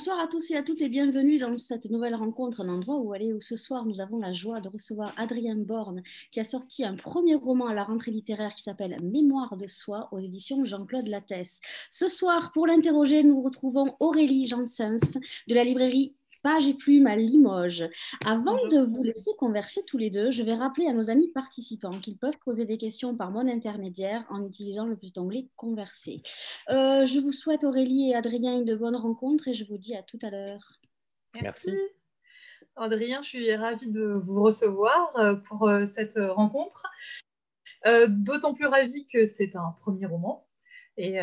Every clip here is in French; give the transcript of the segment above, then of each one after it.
Bonsoir à tous et à toutes et bienvenue dans cette nouvelle rencontre, un endroit où aller où ce soir nous avons la joie de recevoir Adrien Borne qui a sorti un premier roman à la rentrée littéraire qui s'appelle Mémoire de soi aux éditions Jean-Claude Lattès. Ce soir, pour l'interroger, nous retrouvons Aurélie Janssens de la librairie Page et Plume à Limoges. Avant Bonjour. de vous laisser converser tous les deux, je vais rappeler à nos amis participants qu'ils peuvent poser des questions par mon intermédiaire en utilisant le petit onglet Converser. Je vous souhaite Aurélie et Adrien une bonne rencontre et je vous dis à tout à l'heure. Merci. Merci. Adrien, je suis ravie de vous recevoir pour cette rencontre. D'autant plus ravie que c'est un premier roman. Et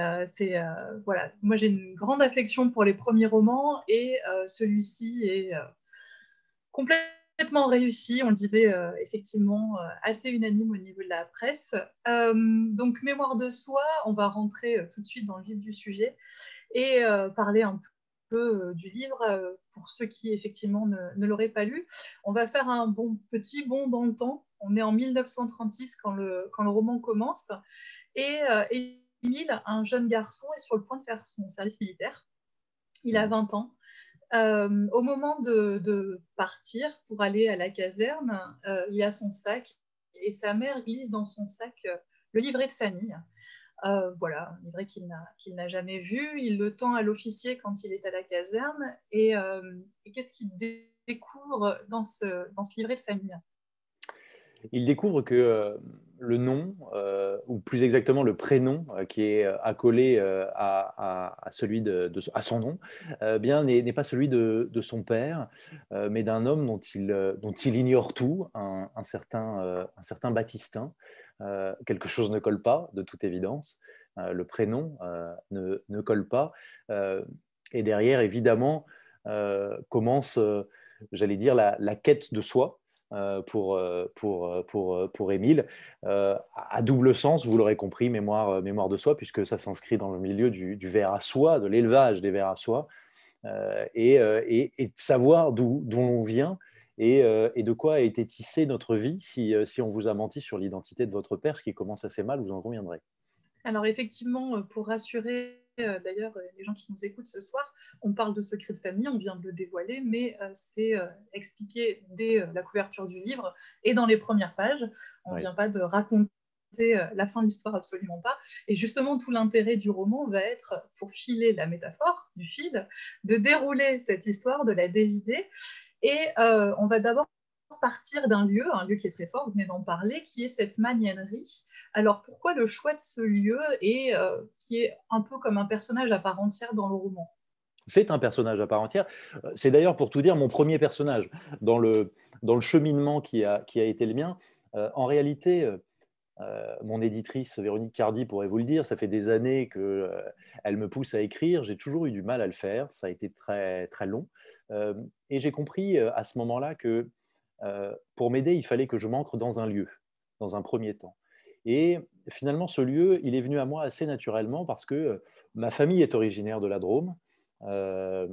voilà, moi j'ai une grande affection pour les premiers romans et celui-ci est complètement réussi. On le disait effectivement assez unanime au niveau de la presse. Donc Mémoire de soi, on va rentrer tout de suite dans le vif du sujet et parler un peu du livre pour ceux qui effectivement ne l'auraient pas lu. On va faire un petit bond dans le temps. On est en 1936 quand le roman commence et Émile, un jeune garçon, est sur le point de faire son service militaire. Il a 20 ans. Au moment de partir pour aller à la caserne, il a son sac et sa mère glisse dans son sac le livret de famille. Voilà, un livret qu'il n'a jamais vu. Il le tend à l'officier quand il est à la caserne. Et qu'est-ce qu'il découvre dans ce livret de famille? Il découvre que le nom, ou plus exactement le prénom qui est accolé à à son nom, bien n'est pas celui de son père, mais d'un homme dont il ignore tout, un certain Baptistin. Quelque chose ne colle pas, de toute évidence. Le prénom ne colle pas. Et derrière, évidemment, commence, j'allais dire, la quête de soi pour Émile, à double sens, vous l'aurez compris, mémoire de soi, puisque ça s'inscrit dans le milieu du ver à soie, de l'élevage des vers à soie, et de savoir d'où on vient et de quoi a été tissée notre vie si on vous a menti sur l'identité de votre père, ce qui commence assez mal, vous en conviendrez. Alors effectivement, pour rassurer d'ailleurs les gens qui nous écoutent ce soir, on parle de secret de famille, on vient de le dévoiler, mais c'est expliqué dès la couverture du livre et dans les premières pages. On ne vient pas de raconter la fin de l'histoire, absolument pas. Et justement, tout l'intérêt du roman va être, pour filer la métaphore du fil, de dérouler cette histoire, de la dévider. Et on va d'abord partir d'un lieu, un lieu qui est très fort, vous venez d'en parler, qui est cette magnanerie. Alors pourquoi le choix de ce lieu et qui est un peu comme un personnage à part entière dans le roman? C'est un personnage à part entière. C'est d'ailleurs, pour tout dire, mon premier personnage dans le cheminement qui a été le mien. En réalité, mon éditrice Véronique Cardy pourrait vous le dire, ça fait des années qu'elle me pousse à écrire. J'ai toujours eu du mal à le faire, ça a été très, très long. Et j'ai compris à ce moment-là que pour m'aider, il fallait que je m'ancre dans un lieu, dans un premier temps. Et finalement, ce lieu, il est venu à moi assez naturellement parce que ma famille est originaire de la Drôme, euh,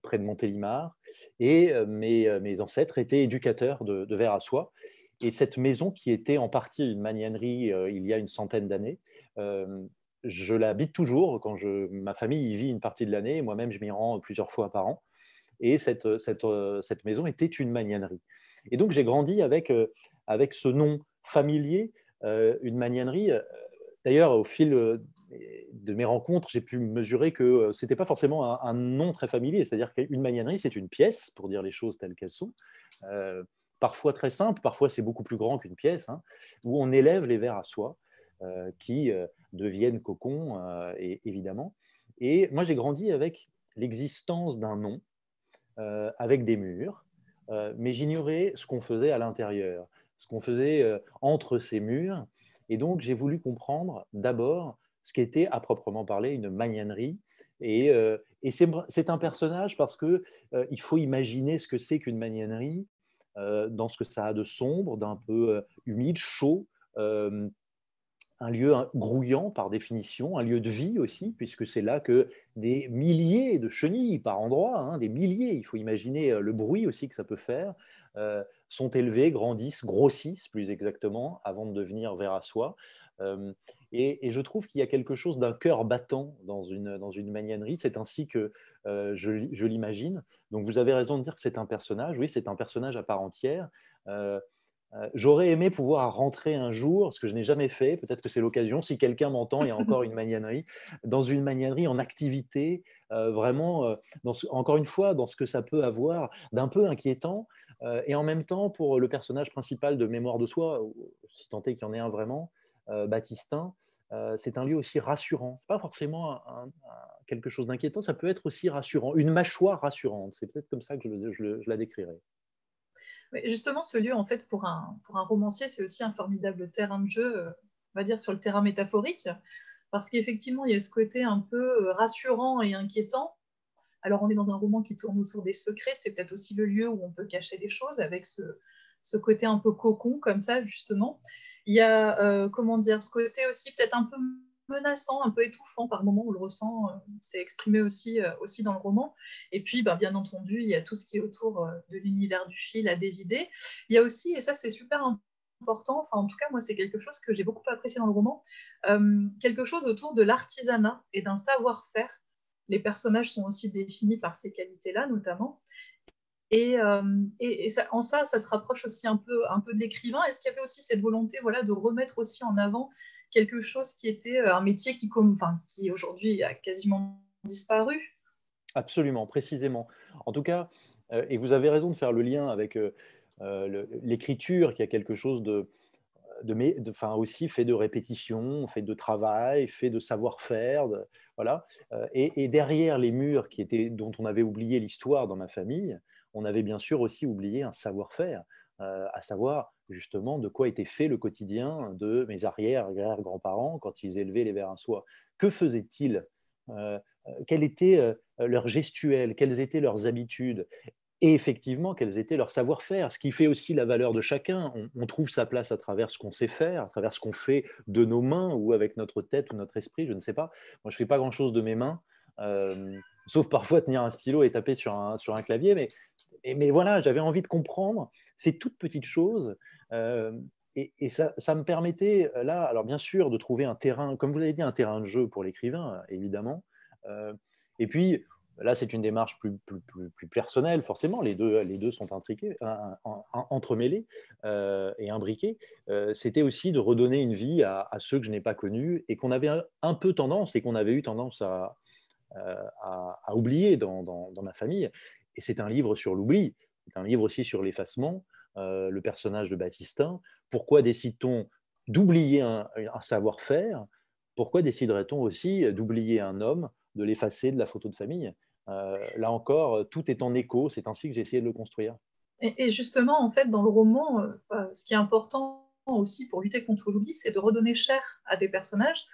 près de Montélimar, et mes ancêtres étaient éducateurs de vers à soie. Et cette maison, qui était en partie une magnanerie il y a une centaine d'années, je l'habite toujours. Ma famille y vit une partie de l'année, et moi-même je m'y rends plusieurs fois par an. Et cette maison était une magnanerie. Et donc j'ai grandi avec ce nom familier, une magnanerie. D'ailleurs, au fil de mes rencontres, j'ai pu mesurer que ce n'était pas forcément un nom très familier. C'est-à-dire qu'une magnanerie, c'est une pièce, pour dire les choses telles qu'elles sont. Euh, Parfois très simple, parfois c'est beaucoup plus grand qu'une pièce, hein, où on élève les vers à soie qui deviennent cocons, évidemment. Et moi, j'ai grandi avec l'existence d'un nom, avec des murs, mais j'ignorais ce qu'on faisait à l'intérieur, ce qu'on faisait entre ces murs. Et donc, j'ai voulu comprendre d'abord ce qu'était à proprement parler une magnanerie. Et c'est un personnage parce que il faut imaginer ce que c'est qu'une magnanerie dans ce que ça a de sombre, d'un peu humide, chaud, un lieu grouillant par définition, un lieu de vie aussi, puisque c'est là que des milliers de chenilles par endroit, hein, des milliers, il faut imaginer le bruit aussi que ça peut faire, sont élevés, grandissent, grossissent plus exactement, avant de devenir vers à soie. Et je trouve qu'il y a quelque chose d'un cœur battant dans une magnanerie. C'est ainsi que je l'imagine. Donc vous avez raison de dire que c'est un personnage. Oui, c'est un personnage à part entière. Euh, J'aurais aimé pouvoir rentrer un jour, ce que je n'ai jamais fait, peut-être que c'est l'occasion, si quelqu'un m'entend, il y a encore une magnanerie, dans une magnanerie en activité, vraiment, encore une fois, dans ce que ça peut avoir d'un peu inquiétant, et en même temps, pour le personnage principal de Mémoire de soi, si tant est qu'il y en ait un vraiment, Baptistin, c'est un lieu aussi rassurant. Ce n'est pas forcément quelque chose d'inquiétant, ça peut être aussi rassurant, une mâchoire rassurante. C'est peut-être comme ça que je la décrirais. Mais justement, ce lieu, en fait, pour un romancier, c'est aussi un formidable terrain de jeu, on va dire sur le terrain métaphorique, parce qu'effectivement, il y a ce côté un peu rassurant et inquiétant. Alors, on est dans un roman qui tourne autour des secrets, c'est peut-être aussi le lieu où on peut cacher des choses avec ce côté un peu cocon, comme ça, justement. Il y a, comment dire, ce côté aussi peut-être un peu menaçant, un peu étouffant par moments, on le ressent, c'est exprimé aussi dans le roman. Et puis, bah, bien entendu, il y a tout ce qui est autour de l'univers du fil à dévider. Il y a aussi, et ça c'est super important, enfin en tout cas moi c'est quelque chose que j'ai beaucoup apprécié dans le roman, quelque chose autour de l'artisanat et d'un savoir-faire. Les personnages sont aussi définis par ces qualités-là notamment. Et ça, en ça se rapproche aussi un peu de l'écrivain. Est-ce qu'il y avait aussi cette volonté, voilà, de remettre aussi en avant quelque chose qui était un métier qui aujourd'hui a quasiment disparu? Absolument, précisément. En tout cas, et vous avez raison de faire le lien avec l'écriture, qui a quelque chose enfin aussi fait de répétition, fait de travail, fait de savoir-faire, voilà. Et derrière les murs dont on avait oublié l'histoire dans ma famille, on avait bien sûr aussi oublié un savoir-faire, à savoir justement de quoi était fait le quotidien de mes arrière-grands-parents quand ils élevaient les vers à soie. Que faisaient-ils? Quelle était leur gestuelle? Quelles étaient leurs habitudes? Et effectivement, quels étaient leurs savoir-faire, ce qui fait aussi la valeur de chacun. On trouve sa place à travers ce qu'on sait faire, à travers ce qu'on fait de nos mains ou avec notre tête ou notre esprit, je ne sais pas. Moi, je ne fais pas grand-chose de mes mains, sauf parfois tenir un stylo et taper sur un clavier. Mais voilà, j'avais envie de comprendre ces toutes petites choses. Et ça me permettait, là, alors bien sûr, de trouver un terrain, comme vous l'avez dit, un terrain de jeu pour l'écrivain, évidemment. Euh, et puis, là, c'est une démarche plus personnelle, forcément. Les deux sont intriqués, entremêlés et imbriqués. C'était aussi de redonner une vie à ceux que je n'ai pas connus et qu'on avait un peu tendance et qu'on avait eu tendance à oublier dans ma famille. Et c'est un livre sur l'oubli. C'est un livre aussi sur l'effacement, le personnage de Baptistin. Pourquoi décide-t-on d'oublier un savoir-faire? Pourquoi déciderait-on aussi d'oublier un homme, de l'effacer de la photo de famille? Là encore, tout est en écho. C'est ainsi que j'ai essayé de le construire. Et justement, en fait, dans le roman, ce qui est important aussi pour lutter contre l'oubli, c'est de redonner chair à des personnages.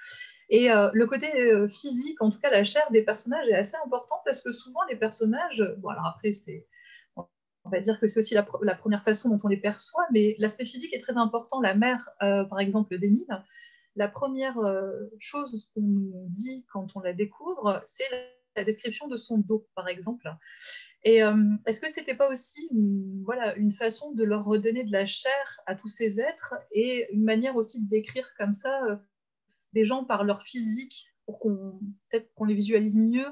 Et le côté physique, en tout cas la chair des personnages, est assez important parce que souvent les personnages, bon alors après on va dire que c'est aussi la première façon dont on les perçoit, mais l'aspect physique est très important. La mère, par exemple, d'Émile, la première chose qu'on nous dit quand on la découvre, c'est la description de son dos, par exemple. Et est-ce que c'était pas aussi voilà, une façon de leur redonner de la chair à tous ces êtres et une manière aussi de décrire comme ça des gens par leur physique pour peut-être qu'on les visualise mieux,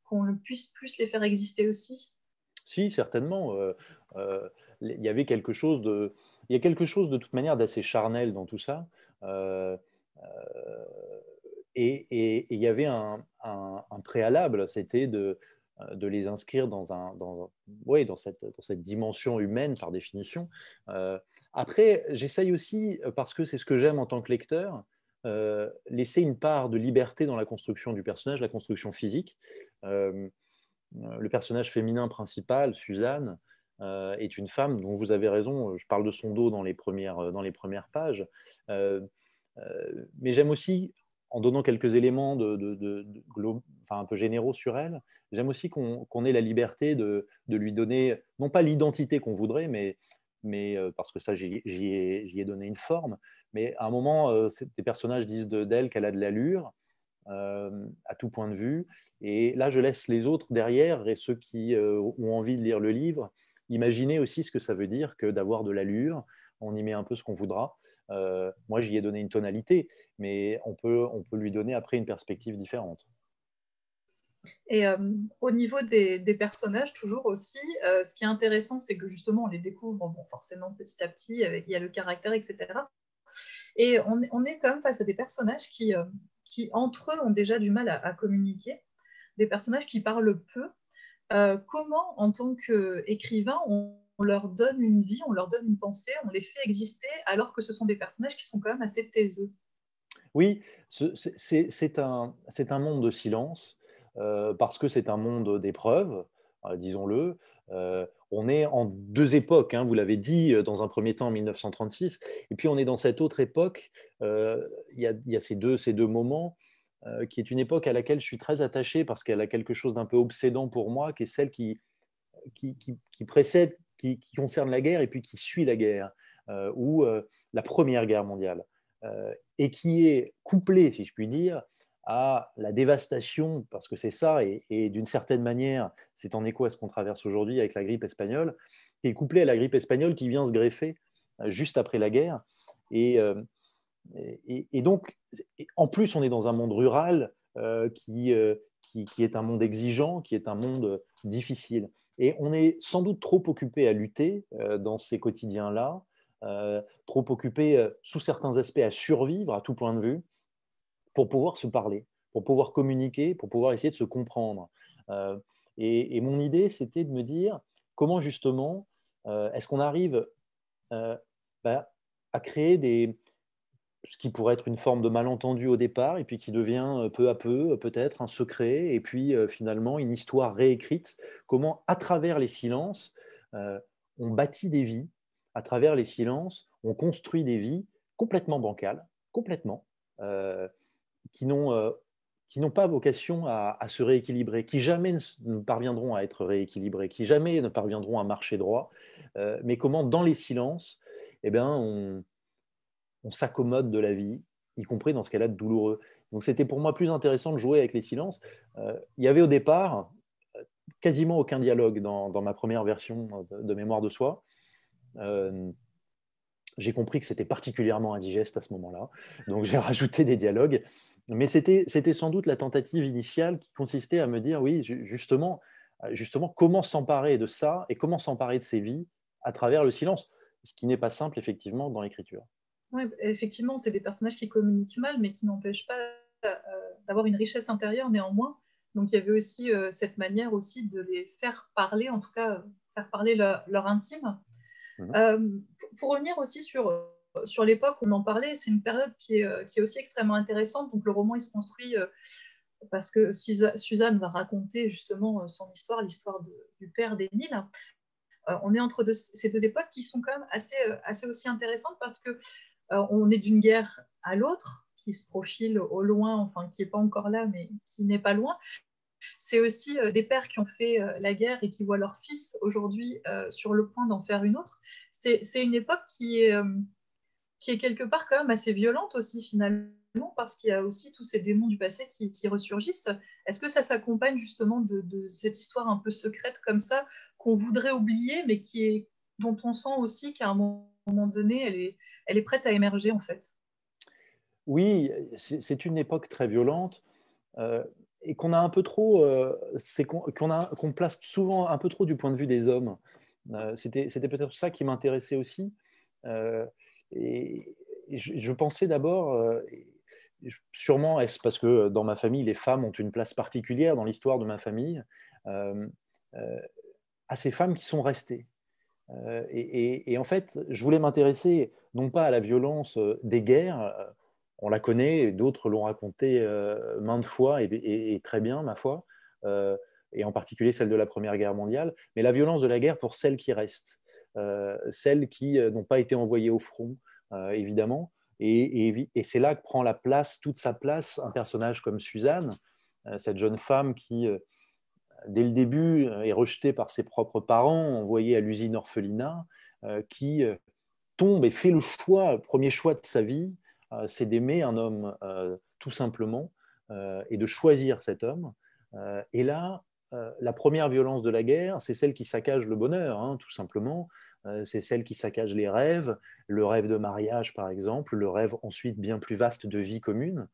qu'on puisse plus les faire exister aussi? Si, certainement. Il y avait quelque chose il y a quelque chose de toute manière d'assez charnel dans tout ça. Euh, euh, et il y avait un préalable, c'était de les inscrire ouais, dans cette dimension humaine par définition. Après, j'essaye aussi, parce que c'est ce que j'aime en tant que lecteur, laisser une part de liberté dans la construction du personnage, la construction physique. Euh, le personnage féminin principal, Suzanne, est une femme dont vous avez raison, je parle de son dos dans les premières pages. Euh, mais j'aime aussi, en donnant quelques éléments enfin, un peu généraux sur elle, j'aime aussi qu'on ait la liberté de lui donner, non pas l'identité qu'on voudrait, mais parce que ça, j'y ai donné une forme, mais à un moment, des personnages disent d'elle qu'elle a de l'allure, à tout point de vue. Et là, je laisse les autres derrière et ceux qui ont envie de lire le livre imaginez aussi ce que ça veut dire que d'avoir de l'allure. On y met un peu ce qu'on voudra. Moi, j'y ai donné une tonalité, mais on peut lui donner après une perspective différente. Et au niveau des personnages, toujours aussi, ce qui est intéressant, c'est que justement, on les découvre bon, forcément petit à petit, il y a le caractère, etc. Et on est quand même face à des personnages qui entre eux, ont déjà du mal à communiquer, des personnages qui parlent peu. Comment, en tant qu'écrivain, on leur donne une vie, on leur donne une pensée, on les fait exister, alors que ce sont des personnages qui sont quand même assez taiseux. Oui, c'est un monde de silence, parce que c'est un monde d'épreuves, disons-le. On est en deux époques, hein, vous l'avez dit, dans un premier temps en 1936, et puis on est dans cette autre époque. Il y a ces deux moments, qui est une époque à laquelle je suis très attaché parce qu'elle a quelque chose d'un peu obsédant pour moi, qui est celle qui précède, qui concerne la guerre et puis qui suit la guerre, ou la Première Guerre mondiale, et qui est couplée, si je puis dire, à la dévastation, parce que c'est ça, et d'une certaine manière, c'est en écho à ce qu'on traverse aujourd'hui avec la grippe espagnole, qui est couplée à la grippe espagnole qui vient se greffer juste après la guerre. Et, et donc, en plus, on est dans un monde rural qui est un monde exigeant, qui est un monde difficile. Et on est sans doute trop occupé à lutter dans ces quotidiens-là, trop occupé sous certains aspects à survivre à tout point de vue, pour pouvoir se parler, pour pouvoir communiquer, pour pouvoir essayer de se comprendre. Euh, et mon idée, c'était de me dire comment justement est-ce qu'on arrive euh, bah, à créer ce qui pourrait être une forme de malentendu au départ, et puis qui devient peu à peu peut-être un secret, et puis finalement une histoire réécrite. Comment, à travers les silences, on bâtit des vies, à travers les silences, on construit des vies complètement bancales, complètement, euh, qui n'ont pas vocation à se rééquilibrer, qui jamais ne parviendront à être rééquilibrées, qui jamais ne parviendront à marcher droit, mais comment, dans les silences, eh ben, on s'accommode de la vie, y compris dans ce qu'elle a de douloureux. Donc c'était pour moi plus intéressant de jouer avec les silences. Il y avait au départ quasiment aucun dialogue dans ma première version de Mémoire de soi. Euh, j'ai compris que c'était particulièrement indigeste à ce moment-là, donc j'ai rajouté des dialogues. Mais c'était sans doute la tentative initiale qui consistait à me dire, oui, justement, comment s'emparer de ça et comment s'emparer de ces vies à travers le silence, ce qui n'est pas simple, effectivement, dans l'écriture. Ouais, effectivement, c'est des personnages qui communiquent mal, mais qui n'empêchent pas euh, d'avoir une richesse intérieure néanmoins. Donc il y avait aussi cette manière aussi de les faire parler, en tout cas faire parler leur intime. Mhm. Pour revenir aussi sur l'époque où on en parlait, c'est une période qui est aussi extrêmement intéressante. Donc le roman il se construit parce que Suzanne va raconter justement son histoire, l'histoire du père d'Émile. On est entre ces deux époques qui sont quand même assez aussi intéressantes parce que on est d'une guerre à l'autre qui se profile au loin, enfin qui n'est pas encore là, mais qui n'est pas loin. C'est aussi des pères qui ont fait la guerre et qui voient leur fils aujourd'hui sur le point d'en faire une autre. C'est une époque qui est quelque part quand même assez violente aussi finalement, parce qu'il y a aussi tous ces démons du passé qui ressurgissent. Est-ce que ça s'accompagne justement de cette histoire un peu secrète comme ça, qu'on voudrait oublier, mais dont on sent aussi qu'à un moment donné, elle est prête à émerger en fait? Oui, c'est une époque très violente, et qu'on a un peu trop, qu'on place souvent un peu trop du point de vue des hommes. C'était peut-être ça qui m'intéressait aussi. Euh, et je pensais d'abord, sûrement est-ce parce que dans ma famille, les femmes ont une place particulière dans l'histoire de ma famille, euh, euh, à ces femmes qui sont restées. Et en fait, je voulais m'intéresser non pas à la violence des guerres, on la connaît, d'autres l'ont raconté maintes fois et très bien, ma foi, euh, et en particulier celle de la Première Guerre mondiale, mais la violence de la guerre pour celles qui restent, celles qui n'ont pas été envoyées au front, évidemment. Et c'est là que prend toute sa place, un personnage comme Suzanne, cette jeune femme qui, dès le début, est rejetée par ses propres parents, envoyée à l'usine orphelinat, qui tombe et fait le choix, le premier choix de sa vie, c'est d'aimer un homme tout simplement, et de choisir cet homme. Et là, la première violence de la guerre, c'est celle qui saccage le bonheur, hein, tout simplement. C'est celle qui saccage les rêves, le rêve de mariage par exemple, le rêve ensuite bien plus vaste de vie commune,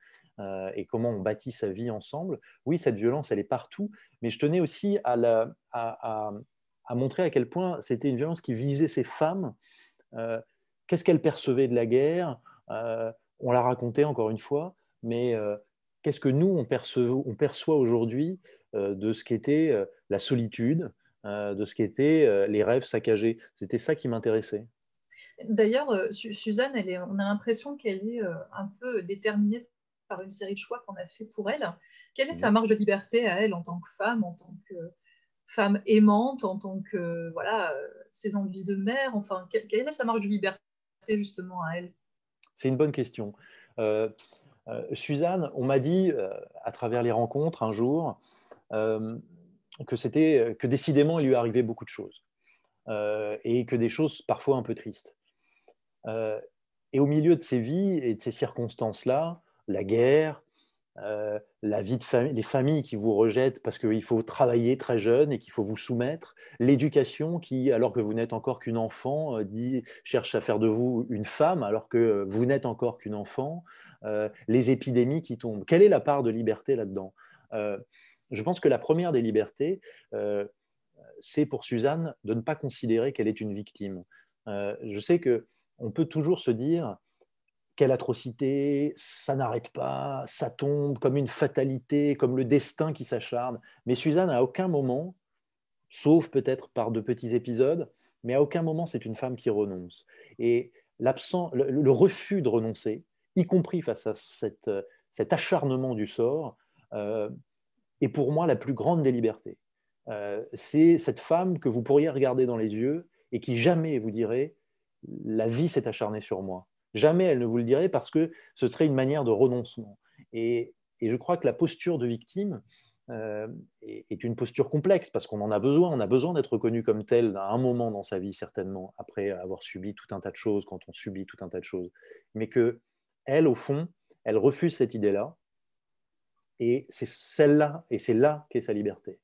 et comment on bâtit sa vie ensemble. Oui, cette violence, elle est partout, mais je tenais aussi à montrer à quel point c'était une violence qui visait ces femmes. Qu'est-ce qu'elles percevaient de la guerre? On l'a raconté encore une fois, mais qu'est-ce que nous, on perçoit aujourd'hui de ce qu'était la solitude, de ce qu'étaient les rêves saccagés? C'était ça qui m'intéressait. D'ailleurs, Suzanne, on a l'impression qu'elle est un peu déterminée par une série de choix qu'on a fait pour elle. Quelle est sa marge de liberté à elle en tant que femme, en tant que femme aimante, en tant que voilà, ses envies de mère, enfin, quelle est sa marge de liberté justement à elle? C'est une bonne question. Suzanne, on m'a dit à travers les rencontres un jour que décidément il lui arrivait beaucoup de choses et que des choses parfois un peu tristes. Et au milieu de ces vies et de ces circonstances-là, la guerre, la vie de famille, les familles qui vous rejettent parce qu'il faut travailler très jeune et qu'il faut vous soumettre, l'éducation qui, alors que vous n'êtes encore qu'une enfant, cherche à faire de vous une femme alors que vous n'êtes encore qu'une enfant, les épidémies qui tombent. Quelle est la part de liberté là-dedans? Je pense que la première des libertés, c'est pour Suzanne de ne pas considérer qu'elle est une victime. Je sais qu'on peut toujours se dire quelle atrocité, ça n'arrête pas, ça tombe comme une fatalité, comme le destin qui s'acharne. Mais Suzanne, à aucun moment, sauf peut-être par de petits épisodes, mais à aucun moment c'est une femme qui renonce. Et le refus de renoncer, y compris face à cet acharnement du sort, est pour moi la plus grande des libertés. C'est cette femme que vous pourriez regarder dans les yeux et qui jamais vous dirait « la vie s'est acharnée sur moi ». Jamais elle ne vous le dirait parce que ce serait une manière de renoncement. Et je crois que la posture de victime est une posture complexe parce qu'on en a besoin. On a besoin d'être reconnu comme tel à un moment dans sa vie, certainement, après avoir subi tout un tas de choses, quand on subit tout un tas de choses. Mais qu'elle, au fond, elle refuse cette idée-là. Et c'est celle-là, et c'est là qu'est sa liberté.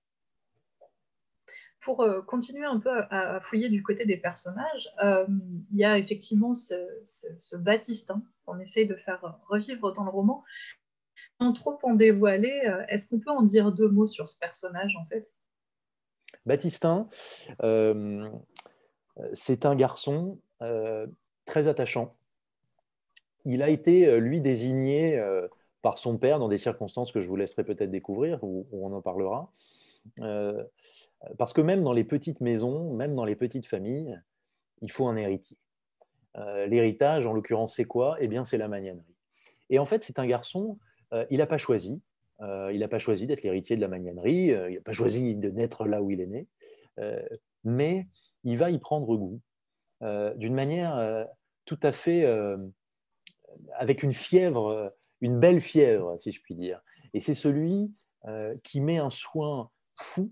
Pour continuer un peu à fouiller du côté des personnages, il y a effectivement ce Baptistin qu'on essaye de faire revivre dans le roman. Sans trop en dévoiler, est-ce qu'on peut en dire deux mots sur ce personnage en fait? Baptistin, c'est un garçon très attachant. Il a été, lui, désigné par son père dans des circonstances que je vous laisserai peut-être découvrir, où on en parlera. Parce que même dans les petites maisons, même dans les petites familles, il faut un héritier. L'héritage, en l'occurrence, c'est quoi? Eh bien, c'est la magnanerie. Et en fait, c'est un garçon, il n'a pas choisi. Il n'a pas choisi d'être l'héritier de la magnanerie, il n'a pas choisi de naître là où il est né, mais il va y prendre goût d'une manière tout à fait avec une fièvre, une belle fièvre, si je puis dire. Et c'est celui qui met un soin fou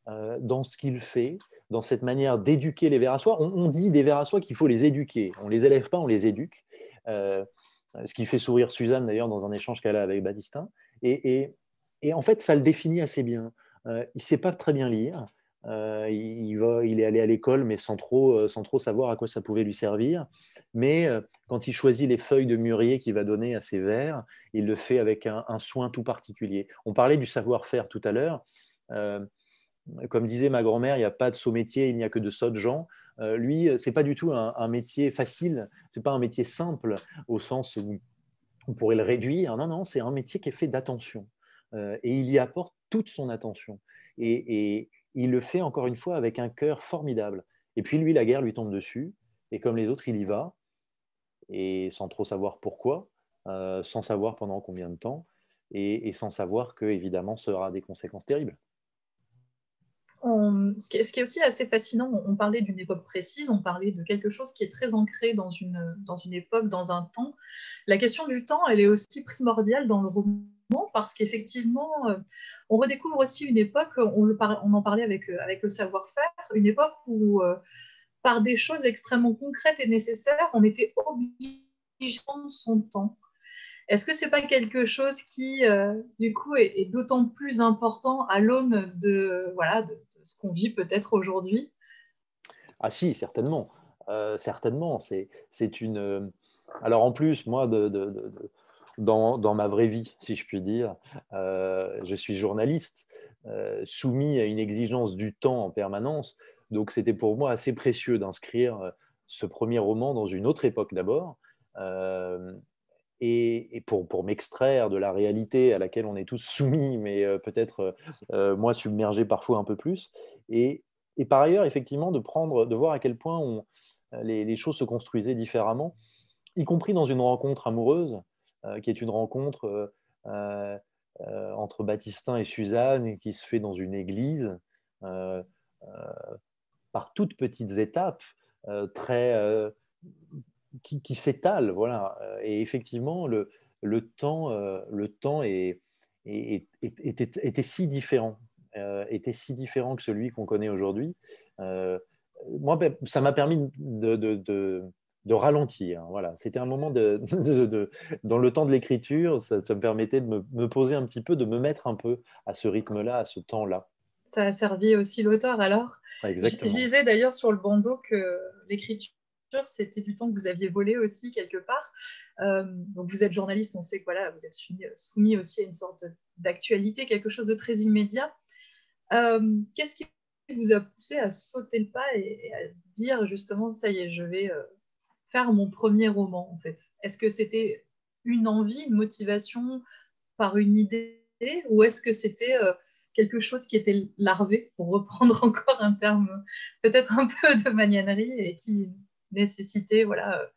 dans ce qu'il fait, dans cette manière d'éduquer les Verrassois. On dit des Verrassois qu'il faut les éduquer. On ne les élève pas, on les éduque. Ce qui fait sourire Suzanne, d'ailleurs, dans un échange qu'elle a avec Baptistin. Et en fait, ça le définit assez bien. Il ne sait pas très bien lire. Il est allé à l'école, mais sans trop savoir à quoi ça pouvait lui servir. Mais quand il choisit les feuilles de mûrier qu'il va donner à ses vers, il le fait avec un soin tout particulier. On parlait du savoir-faire tout à l'heure. Comme disait ma grand-mère, il n'y a pas de sot métier, il n'y a que de sottes gens. Lui, ce n'est pas du tout un métier facile, ce n'est pas un métier simple au sens où on pourrait le réduire. Non, non, c'est un métier qui est fait d'attention. Et il y apporte toute son attention. Et il le fait encore une fois avec un cœur formidable. Et puis lui, la guerre lui tombe dessus. Et comme les autres, il y va. Et sans trop savoir pourquoi, sans savoir pendant combien de temps, et sans savoir que, évidemment, ça aura des conséquences terribles. Ce qui est aussi assez fascinant, on parlait d'une époque précise, on parlait de quelque chose qui est très ancré dans une époque, dans un temps. La question du temps, elle est aussi primordiale dans le roman parce qu'effectivement, on redécouvre aussi une époque, on en parlait avec le savoir-faire, une époque où, par des choses extrêmement concrètes et nécessaires, on était obligé de prendre son temps. Est-ce que c'est pas quelque chose qui, du coup, est d'autant plus important à l'aune voilà, de ce qu'on vit peut-être aujourd'hui? Ah si, certainement. Certainement. C'est une. Alors en plus, moi, dans ma vraie vie, si je puis dire, je suis journaliste, soumis à une exigence du temps en permanence. Donc c'était pour moi assez précieux d'inscrire ce premier roman dans une autre époque d'abord. Euh, et pour m'extraire de la réalité à laquelle on est tous soumis, mais peut-être moi submergé parfois un peu plus. Et, et par ailleurs, effectivement, de voir à quel point les choses se construisaient différemment, y compris dans une rencontre amoureuse, qui est une rencontre euh, entre Baptistin et Suzanne, qui se fait dans une église, euh, euh, par toutes petites étapes, très, qui s'étalent. Voilà. Et effectivement, le temps était si différent, était si différent que celui qu'on connaît aujourd'hui. Moi, ça m'a permis de ralentir. Voilà. C'était un moment dans le temps de l'écriture, ça me permettait de me poser un petit peu, de me mettre un peu à ce rythme-là, à ce temps-là. Ça a servi aussi l'auteur alors. Je Exactement. disais d'ailleurs sur le bandeau que l'écriture, c'était du temps que vous aviez volé aussi quelque part. Donc vous êtes journaliste, on sait que voilà, vous êtes soumis aussi à une sorte d'actualité, quelque chose de très immédiat. Qu'est-ce qui vous a poussé à sauter le pas et à dire justement, ça y est, je vais faire mon premier roman en fait? Est-ce que c'était une envie, une motivation par une idée, ou est-ce que c'était quelque chose qui était larvé, pour reprendre encore un terme peut-être un peu de magnanerie, et qui nécessitait voilà,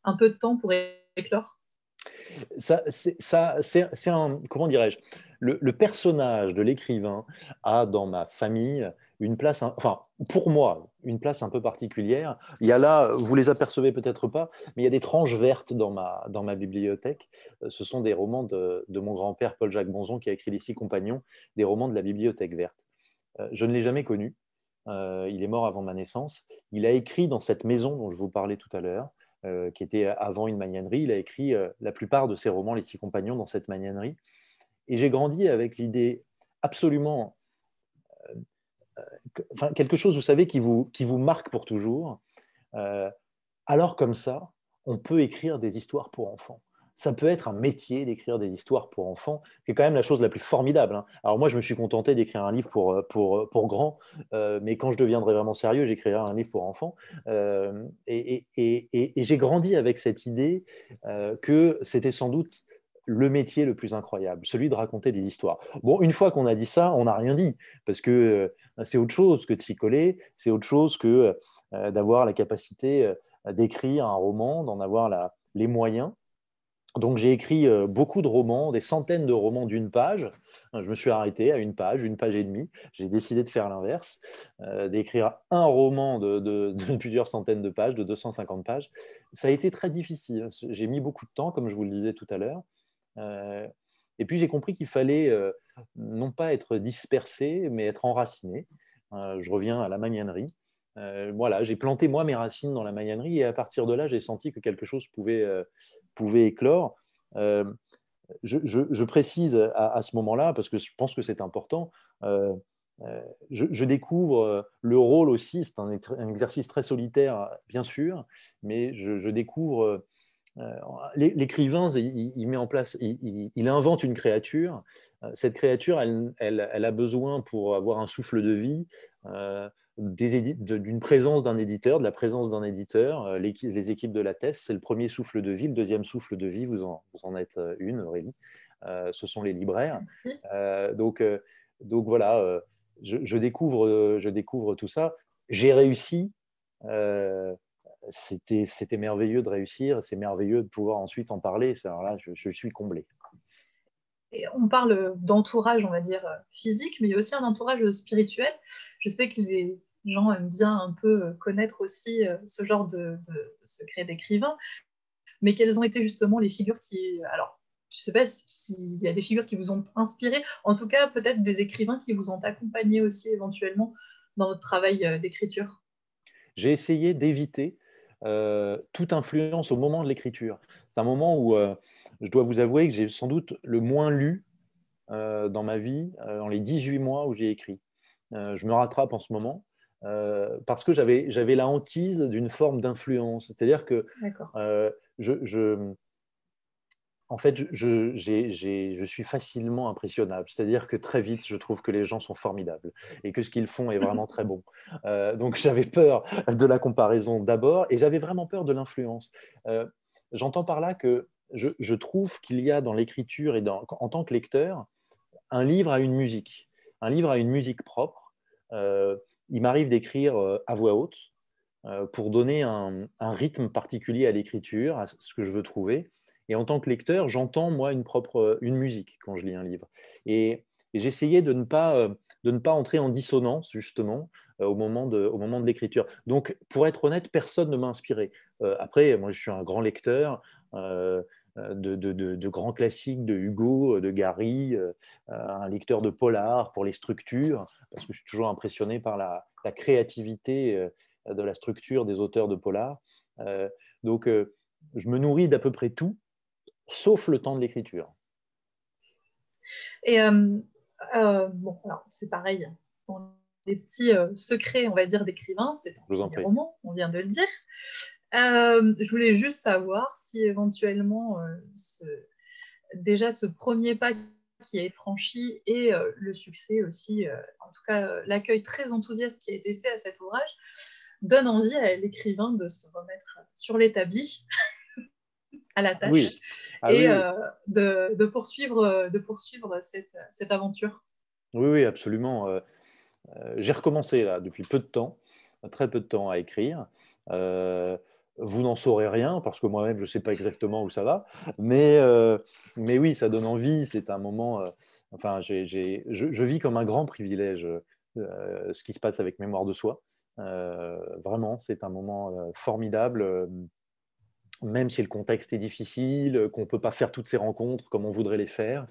un peu de temps pour éclore? C'est un, comment dirais-je, le personnage de l'écrivain a dans ma famille une place, enfin pour moi, une place un peu particulière. Il y a là, vous les apercevez peut-être pas, mais il y a des tranches vertes dans ma bibliothèque. Ce sont des romans de mon grand-père Paul-Jacques Bonzon qui a écrit Les Six Compagnons, des romans de la bibliothèque verte. Je ne l'ai jamais connu. Il est mort avant ma naissance. Il a écrit dans cette maison dont je vous parlais tout à l'heure, qui était avant une magnanerie. Il a écrit la plupart de ses romans, Les Six Compagnons, dans cette magnanerie. Et j'ai grandi avec l'idée absolument, enfin, quelque chose, vous savez, qui vous marque pour toujours. Euh, alors comme ça, on peut écrire des histoires pour enfants. Ça peut être un métier d'écrire des histoires pour enfants, qui est quand même la chose la plus formidable, hein. Alors moi, je me suis contenté d'écrire un livre pour grands, mais quand je deviendrai vraiment sérieux, j'écrirai un livre pour enfants. Et j'ai grandi avec cette idée que c'était sans doute le métier le plus incroyable, celui de raconter des histoires. Bon, une fois qu'on a dit ça, on n'a rien dit, parce que c'est autre chose que de s'y coller, c'est autre chose que d'avoir la capacité d'écrire un roman, d'en avoir les moyens. Donc j'ai écrit beaucoup de romans, des centaines de romans d'une page. Je me suis arrêté à une page et demie. J'ai décidé de faire l'inverse, d'écrire un roman de plusieurs centaines de pages, de 250 pages. Ça a été très difficile. J'ai mis beaucoup de temps, comme je vous le disais tout à l'heure. Euh, et puis j'ai compris qu'il fallait non pas être dispersé, mais être enraciné. Je reviens à la magnanerie. Voilà, j'ai planté moi mes racines dans la magnanerie et à partir de là, j'ai senti que quelque chose pouvait éclore. Euh, je précise à ce moment-là, parce que je pense que c'est important, euh, je découvre le rôle aussi, c'est un exercice très solitaire, bien sûr, mais je découvre l'écrivain, il met en place, il invente une créature. Cette créature, elle a besoin pour avoir un souffle de vie d'une présence d'un éditeur, de la présence d'un éditeur. Les équipes de la thèse, c'est le premier souffle de vie. Le deuxième souffle de vie, vous en êtes une, Aurélie. Ce sont les libraires. Merci. Donc voilà, je découvre tout ça. J'ai réussi. Euh, C'était merveilleux de réussir, c'est merveilleux de pouvoir ensuite en parler. Alors là, je suis comblé. Et on parle d'entourage, on va dire, physique, mais il y a aussi un entourage spirituel. Je sais que les gens aiment bien un peu connaître aussi ce genre de secret d'écrivain, mais quelles ont été justement les figures qui... Alors, je ne sais pas s'il y a des figures qui vous ont inspiré, en tout cas peut-être des écrivains qui vous ont accompagné aussi éventuellement dans votre travail d'écriture. J'ai essayé d'éviter toute influence au moment de l'écriture. c'est un moment où je dois vous avouer que j'ai sans doute le moins lu dans ma vie, dans les 18 mois où j'ai écrit. Je me rattrape en ce moment parce que j'avais la hantise d'une forme d'influence. C'est-à-dire que je, je, en fait, je suis facilement impressionnable. C'est-à-dire que très vite, je trouve que les gens sont formidables et que ce qu'ils font est vraiment très bon. Donc, j'avais peur de la comparaison d'abord et j'avais vraiment peur de l'influence. J'entends par là que je trouve qu'il y a dans l'écriture et en tant que lecteur, un livre a une musique. Un livre a une musique propre. Il m'arrive d'écrire à voix haute pour donner un rythme particulier à l'écriture, à ce que je veux trouver. Et en tant que lecteur, j'entends, moi, une musique quand je lis un livre. Et j'essayais de ne pas entrer en dissonance, justement, au moment de l'écriture. Donc, pour être honnête, personne ne m'a inspiré. Après, moi, je suis un grand lecteur. De grands classiques de Hugo, de Gary, un lecteur de polar pour les structures, parce que je suis toujours impressionné par la créativité de la structure des auteurs de polar. Donc, je me nourris d'à peu près tout, sauf le temps de l'écriture. Et bon, alors c'est pareil. Bon, les petits secrets, on va dire, d'écrivain, c'est un premier roman, on vient de le dire. Je voulais juste savoir si éventuellement déjà ce premier pas qui est franchi et le succès aussi, en tout cas l'accueil très enthousiaste qui a été fait à cet ouvrage, donne envie à l'écrivain de se remettre sur l'établi, à la tâche, oui. et oui. De poursuivre cette aventure. Oui, oui, absolument. J'ai recommencé là depuis peu de temps, très peu de temps à écrire. Vous n'en saurez rien parce que moi-même, je ne sais pas exactement où ça va. Mais oui, ça donne envie. C'est un moment. Enfin, je vis comme un grand privilège ce qui se passe avec Mémoire de soi. Vraiment, c'est un moment formidable. Même si le contexte est difficile, qu'on ne peut pas faire toutes ces rencontres comme on voudrait les faire.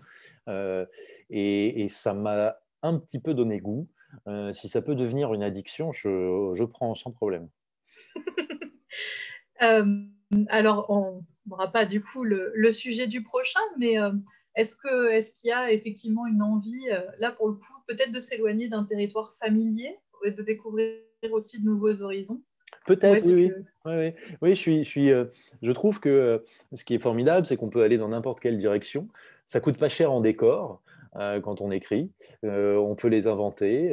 Et ça m'a un petit peu donné goût. Si ça peut devenir une addiction, je prends sans problème. Alors, on n'aura pas du coup le sujet du prochain, mais est-ce qu'il y a effectivement une envie, là pour le coup, peut-être de s'éloigner d'un territoire familier et de découvrir aussi de nouveaux horizons? Peut-être, oui, oui. Oui, je trouve que ce qui est formidable, c'est qu'on peut aller dans n'importe quelle direction. Ça coûte pas cher en décor quand on écrit. On peut les inventer.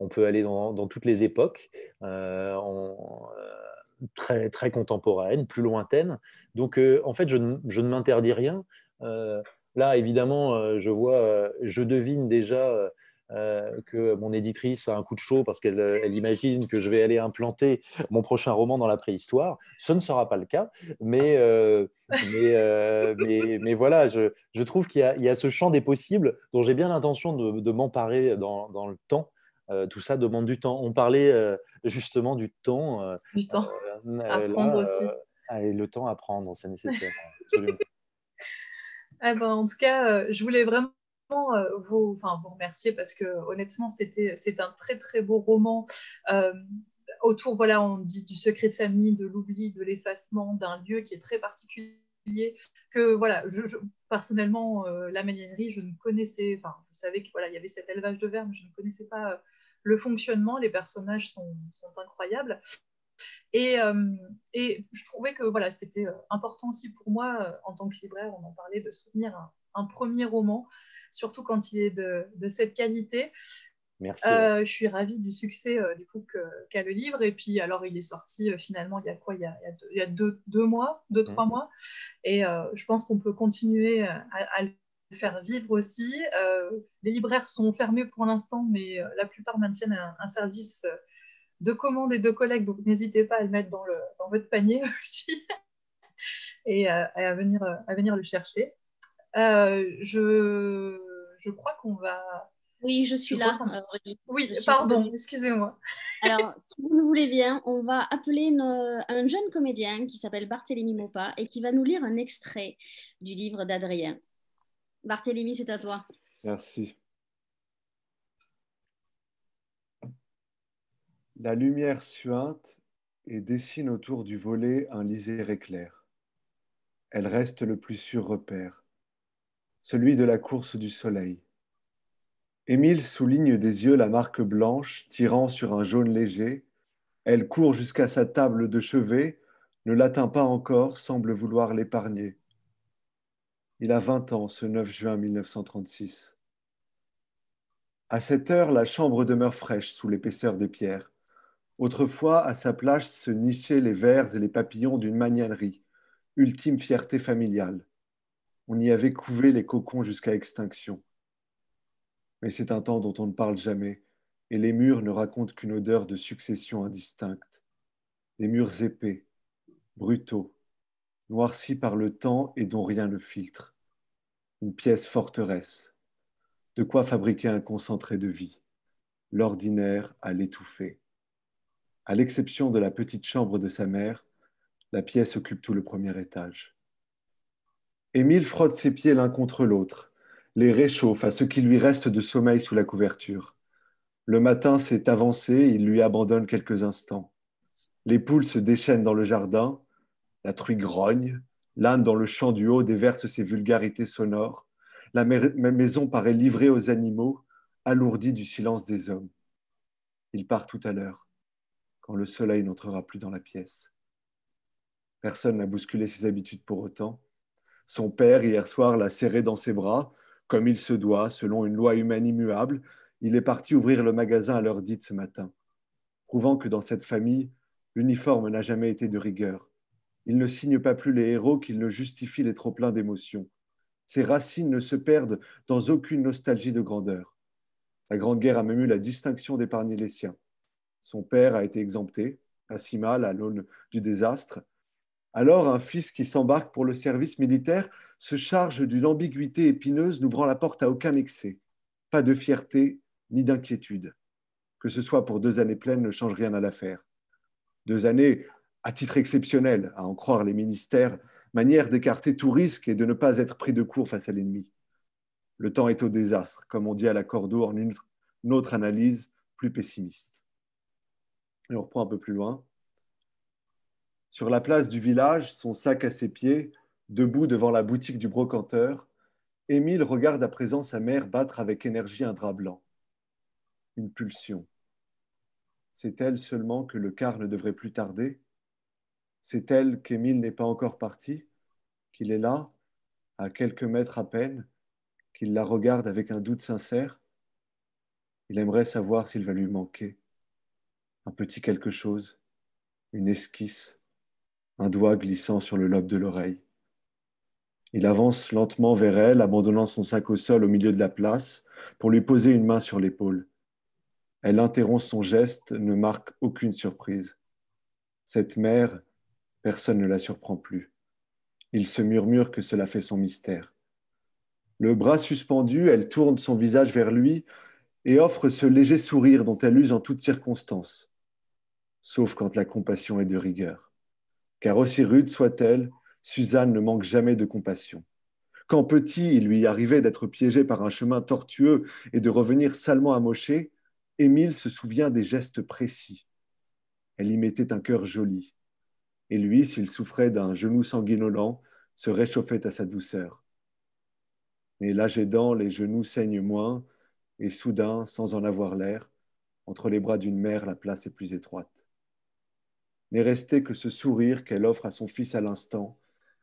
On peut aller dans toutes les époques, très, très contemporaines, plus lointaines. Donc, en fait, je ne m'interdis rien. Là, évidemment, je devine déjà que mon éditrice a un coup de chaud parce qu'elle imagine que je vais aller implanter mon prochain roman dans la préhistoire. Ce ne sera pas le cas, mais voilà, je trouve qu'il y a ce champ des possibles dont j'ai bien l'intention de m'emparer dans le temps. Tout ça demande du temps. On parlait justement du temps. Du temps à prendre aussi. Et le temps à prendre, c'est nécessaire. Absolument. Ah ben, en tout cas, je voulais vraiment vous remercier parce que honnêtement, c'est un très très beau roman autour, voilà, on dit du secret de famille, de l'oubli, de l'effacement, d'un lieu qui est très particulier. Que voilà, personnellement, la Magnanerie, je ne connaissais, enfin, je savais qu'il voilà, y avait cet élevage de vers, mais je ne connaissais pas le fonctionnement. Les personnages sont incroyables. Et je trouvais que voilà, c'était important aussi pour moi, en tant que libraire, on en parlait, de soutenir un premier roman, surtout quand il est de cette qualité. Merci. Je suis ravie du succès du coup qu'a le livre. Et puis, alors, il est sorti finalement il y a quoi? Il y a deux mois, 3 mois. Et je pense qu'on peut continuer à le faire vivre aussi. Les libraires sont fermés pour l'instant, mais la plupart maintiennent un service de commande et de collecte, donc n'hésitez pas à le mettre dans votre panier aussi et à venir le chercher. Je crois qu'on va... Oui, je suis là. Oui, pardon, excusez-moi. Alors, si vous le voulez bien, on va appeler un jeune comédien qui s'appelle Barthélémy Maupas et qui va nous lire un extrait du livre d'Adrien. Barthélémy, c'est à toi. Merci. La lumière suinte et dessine autour du volet un liséré clair. elle reste le plus sûr repère, celui de la course du soleil. Émile souligne des yeux la marque blanche tirant sur un jaune léger. Elle court jusqu'à sa table de chevet, ne l'atteint pas encore, semble vouloir l'épargner. Il a 20 ans ce 9 juin 1936. À cette heure, la chambre demeure fraîche sous l'épaisseur des pierres. Autrefois, à sa place se nichaient les vers et les papillons d'une magnanerie, ultime fierté familiale. On y avait couvé les cocons jusqu'à extinction. Mais c'est un temps dont on ne parle jamais, et les murs ne racontent qu'une odeur de succession indistincte. Des murs épais, brutaux, noircis par le temps et dont rien ne filtre. Une pièce forteresse, de quoi fabriquer un concentré de vie, l'ordinaire à l'étouffer. À l'exception de la petite chambre de sa mère, la pièce occupe tout le premier étage. Émile frotte ses pieds l'un contre l'autre, les réchauffe à ce qui lui reste de sommeil sous la couverture. Le matin s'est avancé, il lui abandonne quelques instants. Les poules se déchaînent dans le jardin, la truie grogne, l'âne dans le champ du haut déverse ses vulgarités sonores, la maison paraît livrée aux animaux, alourdie du silence des hommes. Il part tout à l'heure, quand le soleil n'entrera plus dans la pièce. Personne n'a bousculé ses habitudes pour autant. Son père, hier soir, l'a serré dans ses bras, comme il se doit, selon une loi humaine immuable. Il est parti ouvrir le magasin à l'heure dite ce matin, prouvant que dans cette famille, l'uniforme n'a jamais été de rigueur. Il ne signe pas plus les héros qu'il ne justifie les trop-pleins d'émotions. Ses racines ne se perdent dans aucune nostalgie de grandeur. La Grande Guerre a même eu la distinction d'épargner les siens. Son père a été exempté, pas si mal à l'aune du désastre. Alors, un fils qui s'embarque pour le service militaire se charge d'une ambiguïté épineuse n'ouvrant la porte à aucun excès. Pas de fierté ni d'inquiétude. Que ce soit pour 2 années pleines ne change rien à l'affaire. 2 années à titre exceptionnel, à en croire les ministères, manière d'écarter tout risque et de ne pas être pris de court face à l'ennemi. Le temps est au désastre, comme on dit à la Cordo en une autre analyse plus pessimiste. Et on reprend un peu plus loin. Sur la place du village, son sac à ses pieds, debout devant la boutique du brocanteur, Émile regarde à présent sa mère battre avec énergie un drap blanc. Une pulsion. C'est elle seulement que le quart ne devrait plus tarder. C'est elle qu'Émile n'est pas encore parti, qu'il est là, à quelques mètres à peine, qu'il la regarde avec un doute sincère. Il aimerait savoir s'il va lui manquer. Un petit quelque chose, une esquisse, un doigt glissant sur le lobe de l'oreille. Il avance lentement vers elle, abandonnant son sac au sol au milieu de la place, pour lui poser une main sur l'épaule. Elle interrompt son geste, ne marque aucune surprise. Cette mère, personne ne la surprend plus. Il se murmure que cela fait son mystère. Le bras suspendu, elle tourne son visage vers lui et offre ce léger sourire dont elle use en toutes circonstances, sauf quand la compassion est de rigueur. Car aussi rude soit-elle, Suzanne ne manque jamais de compassion. Quand petit, il lui arrivait d'être piégé par un chemin tortueux et de revenir salement amoché, Émile se souvient des gestes précis. Elle y mettait un cœur joli. Et lui, s'il souffrait d'un genou sanguinolent, se réchauffait à sa douceur. Mais l'âge aidant, les genoux saignent moins, et soudain, sans en avoir l'air, entre les bras d'une mère, la place est plus étroite. N'est resté que ce sourire qu'elle offre à son fils à l'instant,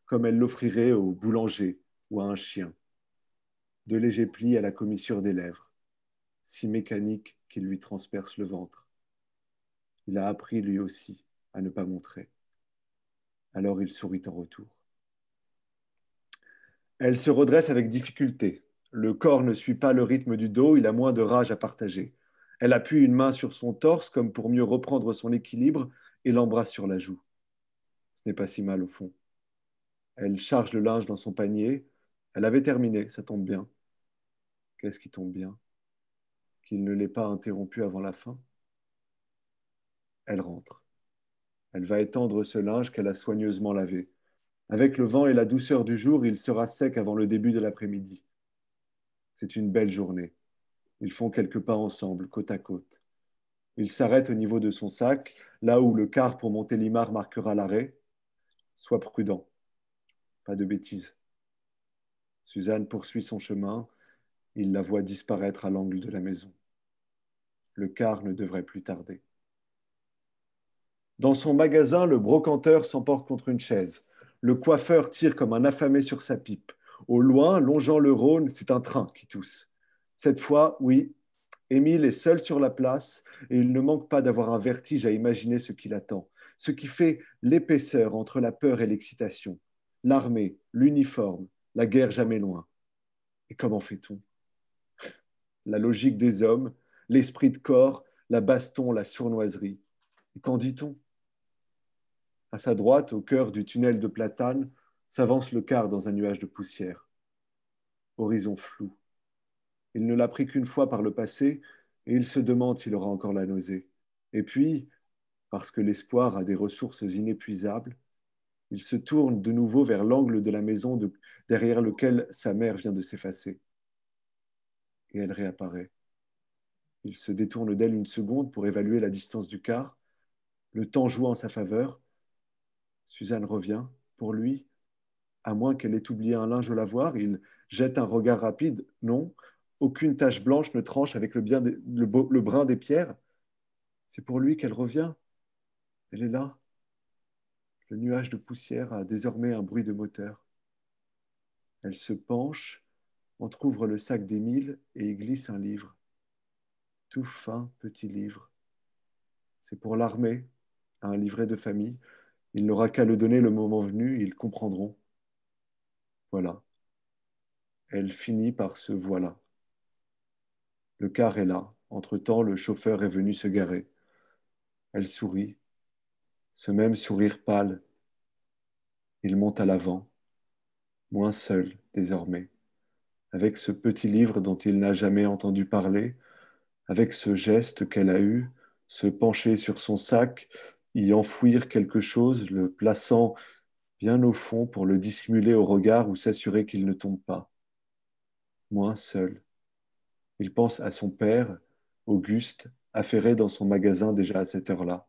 comme elle l'offrirait au boulanger ou à un chien. De légers plis à la commissure des lèvres, si mécanique qu'il lui transperce le ventre. Il a appris lui aussi à ne pas montrer. Alors il sourit en retour. Elle se redresse avec difficulté. Le corps ne suit pas le rythme du dos, il a moins de rage à partager. Elle appuie une main sur son torse comme pour mieux reprendre son équilibre et l'embrasse sur la joue. Ce n'est pas si mal au fond. Elle charge le linge dans son panier. Elle avait terminé, ça tombe bien. Qu'est-ce qui tombe bien? Qu'il ne l'ait pas interrompu avant la fin. Elle rentre. Elle va étendre ce linge qu'elle a soigneusement lavé. Avec le vent et la douceur du jour, il sera sec avant le début de l'après-midi. C'est une belle journée. Ils font quelques pas ensemble, côte à côte. Il s'arrête au niveau de son sac, là où le quart pour Montélimar marquera l'arrêt. Sois prudent. Pas de bêtises. Suzanne poursuit son chemin. Il la voit disparaître à l'angle de la maison. Le car ne devrait plus tarder. Dans son magasin, le brocanteur s'emporte contre une chaise. Le coiffeur tire comme un affamé sur sa pipe. Au loin, longeant le Rhône, c'est un train qui tousse. Cette fois, oui, Émile est seul sur la place et il ne manque pas d'avoir un vertige à imaginer ce qui l'attend, ce qui fait l'épaisseur entre la peur et l'excitation. L'armée, l'uniforme, la guerre jamais loin. Et comment fait-on? La logique des hommes, l'esprit de corps, la baston, la sournoiserie. Et qu'en dit-on? À sa droite, au cœur du tunnel de Platane, s'avance le car dans un nuage de poussière. Horizon flou. Il ne l'a pris qu'une fois par le passé et il se demande s'il aura encore la nausée. Et puis, parce que l'espoir a des ressources inépuisables, il se tourne de nouveau vers l'angle de la maison derrière lequel sa mère vient de s'effacer. Et elle réapparaît. Il se détourne d'elle une seconde pour évaluer la distance du car. Le temps joue en sa faveur. Suzanne revient. Pour lui, à moins qu'elle ait oublié un linge au lavoir, il jette un regard rapide. Non, aucune tache blanche ne tranche avec le brin des pierres. C'est pour lui qu'elle revient. Elle est là. Le nuage de poussière a désormais un bruit de moteur. Elle se penche, entr'ouvre le sac d'Émile et y glisse un livre. Tout fin petit livre. C'est pour l'armée, un livret de famille. Il n'aura qu'à le donner le moment venu, ils comprendront. Voilà. Elle finit par se voilà. Le car est là. Entre-temps, le chauffeur est venu se garer. Elle sourit, ce même sourire pâle. Il monte à l'avant, moins seul désormais, avec ce petit livre dont il n'a jamais entendu parler, avec ce geste qu'elle a eu, se pencher sur son sac, y enfouir quelque chose, le plaçant bien au fond pour le dissimuler au regard ou s'assurer qu'il ne tombe pas. Moins seul. Il pense à son père, Auguste, affairé dans son magasin déjà à cette heure-là.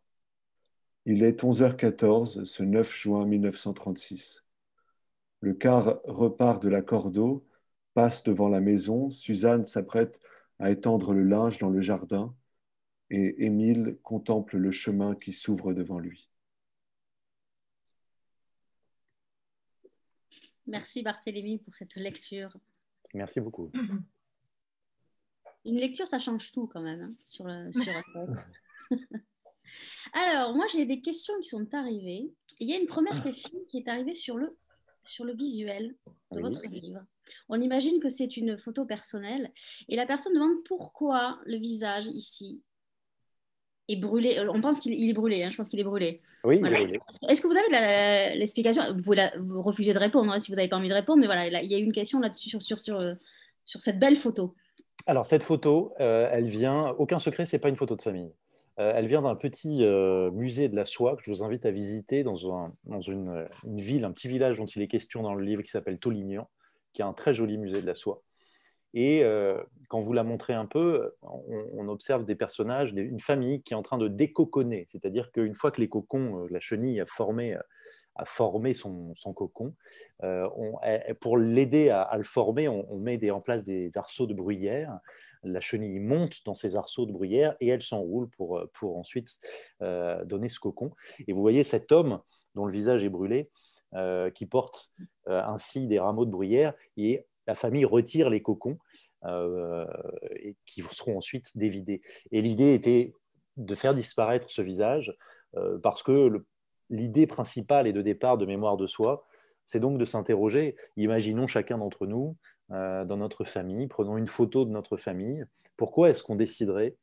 Il est 11h14, ce 9 juin 1936. Le car repart de la Cordeau, passe devant la maison. Suzanne s'apprête à étendre le linge dans le jardin et Émile contemple le chemin qui s'ouvre devant lui. Merci Barthélémy pour cette lecture. Merci beaucoup. Une lecture, ça change tout quand même, hein, sur un texte. Alors, moi, j'ai des questions qui sont arrivées. Il y a une première question qui est arrivée sur le visuel de votre livre. On imagine que c'est une photo personnelle et la personne demande pourquoi le visage ici est brûlé. On pense qu'il est brûlé, hein, je pense qu'il est brûlé. Oui, voilà. il est brûlé. Est-ce que vous avez l'explication? Vous pouvez vous refuser de répondre, hein, si vous n'avez pas envie de répondre, mais voilà, il y a une question là-dessus sur cette belle photo. Alors, cette photo, elle vient, aucun secret, ce n'est pas une photo de famille. Elle vient d'un petit musée de la soie que je vous invite à visiter dans une ville, un petit village dont il est question dans le livre qui s'appelle Tollignan, qui a un très joli musée de la soie. Et quand vous la montrez un peu, on observe des personnages, une famille qui est en train de décoconner. C'est-à-dire qu'une fois que les cocons, la chenille a formé son cocon, pour l'aider à le former, on met en place des arceaux de bruyère. La chenille monte dans ces arceaux de bruyère et elle s'enroule pour ensuite donner ce cocon. Et vous voyez cet homme dont le visage est brûlé, qui porte ainsi des rameaux de bruyère, et la famille retire les cocons et qui seront ensuite dévidés. Et l'idée était de faire disparaître ce visage parce que l'idée principale et de départ de Mémoire de soi, c'est donc de s'interroger. Imaginons chacun d'entre nous dans notre famille, prenons une photo de notre famille. Pourquoi est-ce qu'on déciderait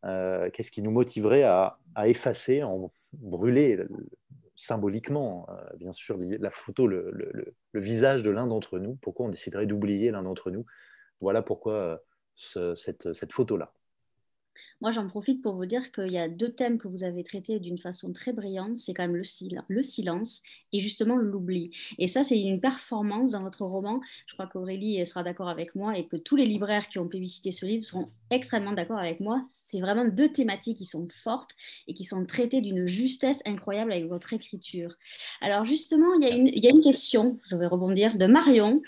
qu'est-ce qui nous motiverait à effacer, à brûler symboliquement, bien sûr, la photo, le visage de l'un d'entre nous? Pourquoi on déciderait d'oublier l'un d'entre nous? Voilà pourquoi cette photo-là. Moi, j'en profite pour vous dire qu'il y a deux thèmes que vous avez traités d'une façon très brillante. C'est quand même le silence et justement l'oubli. Et ça, c'est une performance dans votre roman. Je crois qu'Aurélie sera d'accord avec moi et que tous les libraires qui ont plébiscité ce livre seront extrêmement d'accord avec moi. C'est vraiment deux thématiques qui sont fortes et qui sont traitées d'une justesse incroyable avec votre écriture. Alors justement, il y a une question, je vais rebondir, de Marion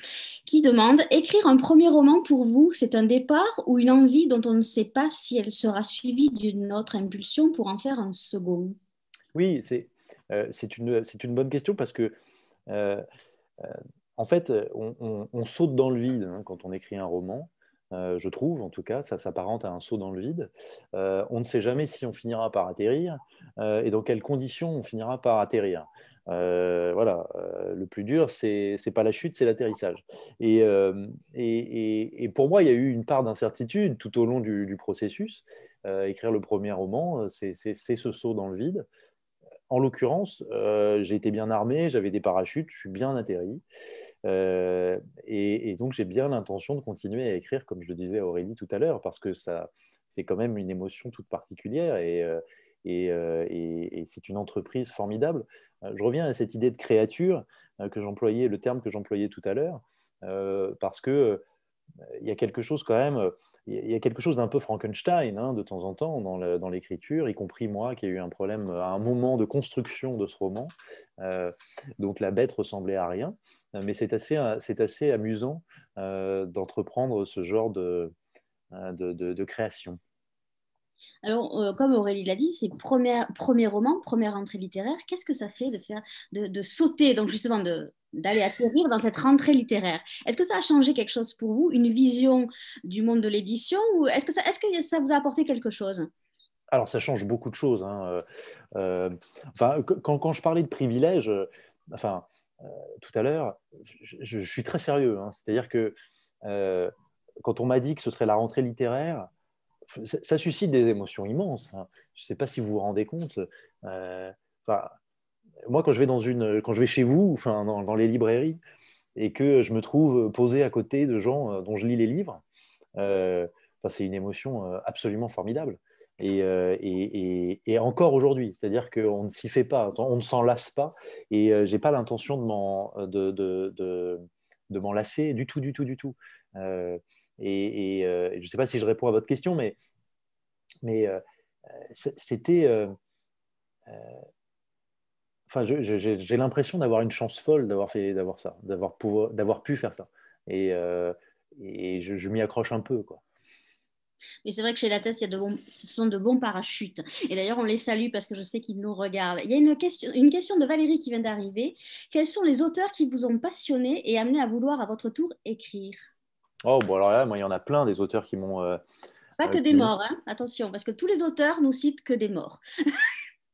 qui demande: écrire un premier roman pour vous, c'est un départ ou une envie dont on ne sait pas si elle sera suivie d'une autre impulsion pour en faire un second? Oui, c'est une bonne question parce que, euh, euh, en fait, on saute dans le vide hein, quand on écrit un roman. Je trouve, en tout cas, ça s'apparente à un saut dans le vide. On ne sait jamais si on finira par atterrir et dans quelles conditions on finira par atterrir. Voilà, le plus dur, c'est pas la chute, c'est l'atterrissage. Et pour moi, il y a eu une part d'incertitude tout au long du processus. Écrire le premier roman, c'est ce saut dans le vide. En l'occurrence, j'ai été bien armé, j'avais des parachutes, je suis bien atterri. Et donc, j'ai bien l'intention de continuer à écrire, comme je le disais à Aurélie tout à l'heure, parce que c'est quand même une émotion toute particulière et c'est une entreprise formidable. Je reviens à cette idée de créature que j'employais, le terme que j'employais tout à l'heure, parce que il y a quelque chose quand même, il y a quelque chose d'un peu Frankenstein hein, de temps en temps dans l'écriture, y compris moi qui ai eu un problème à un moment de construction de ce roman. Euh, donc la bête ressemblait à rien, mais c'est assez amusant d'entreprendre ce genre de création. Alors, comme Aurélie l'a dit, c'est premier roman, première rentrée littéraire. Qu'est-ce que ça fait de faire, de sauter, donc justement d'aller atterrir dans cette rentrée littéraire? Est-ce que ça a changé quelque chose pour vous, une vision du monde de l'édition, ou est-ce que ça vous a apporté quelque chose? Alors ça change beaucoup de choses. Hein. Enfin, quand je parlais de privilèges, enfin, tout à l'heure, je suis très sérieux. Hein. C'est-à-dire que euh, quand on m'a dit que ce serait la rentrée littéraire, ça suscite des émotions immenses. Hein. Je ne sais pas si vous vous rendez compte. Euh, enfin, moi, quand je vais chez vous, enfin, dans les librairies, et que je me trouve posé à côté de gens dont je lis les livres, euh, enfin, c'est une émotion absolument formidable. Et encore aujourd'hui, c'est-à-dire qu'on ne s'y fait pas, on ne s'en lasse pas, et j'ai pas l'intention de m'en lasser du tout, du tout, du tout. Euh, je ne sais pas si je réponds à votre question, mais c'était. Enfin, j'ai l'impression d'avoir une chance folle d'avoir ça, d'avoir pu faire ça. Et, euh, et je m'y accroche un peu, quoi. Mais c'est vrai que chez Lattès, ce sont de bons parachutes. Et d'ailleurs, on les salue parce que je sais qu'ils nous regardent. Il y a une question de Valérie qui vient d'arriver. Quels sont les auteurs qui vous ont passionné et amené à vouloir à votre tour écrire? Oh, bon, alors là, moi, il y en a plein des auteurs Pas que des qui m'ont. morts, hein, attention, parce que tous les auteurs nous citent que des morts.